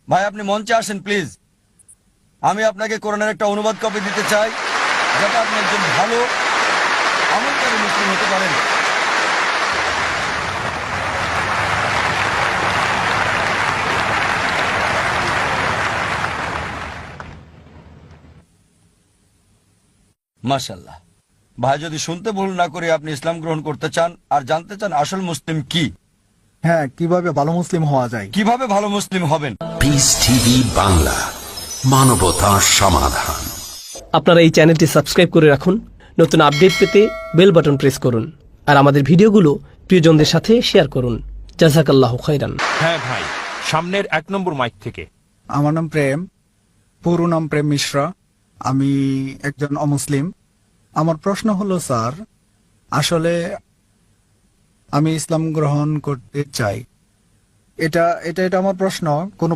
ভাই আপনি মঞ্চে আসেন প্লিজ। আমি আপনাকে কোরআনের একটা অনুবাদ কপি দিতে চাই, যাতে আপনি একজন ভালো আমলকারী মুসলিম হতে পারেন। মাশাআল্লাহ। ভাই যদি শুনতে ভুল না করে আপনি ইসলাম গ্রহণ করতে চান আর জানতে চান আসল মুসলিম কি, হ্যাঁ, কিভাবে ভালো মুসলিম হওয়া যায়। কিভাবে ভালো মুসলিম হবেন, পিস টিভি বাংলা, মানবতার সমাধান। আপনারা এই চ্যানেলটি সাবস্ক্রাইব করে রাখুন। নতুন আপডেট পেতে বেল বাটন প্রেস করুন আর আমাদের ভিডিওগুলো প্রিয়জনদের সাথে শেয়ার করুন। জাযাকাল্লাহু খাইরান। হ্যাঁ ভাই, সামনের 1 নম্বর মাইক থেকে। আমার নাম প্রেম, পুরো নাম প্রেম মিশ্রা। আমি একজন অমুসলিম। আমার প্রশ্ন হলো স্যার, আসলে আমি ইসলাম গ্রহণ করতে চাই, এটা এটা এটা আমার প্রশ্ন। কোনো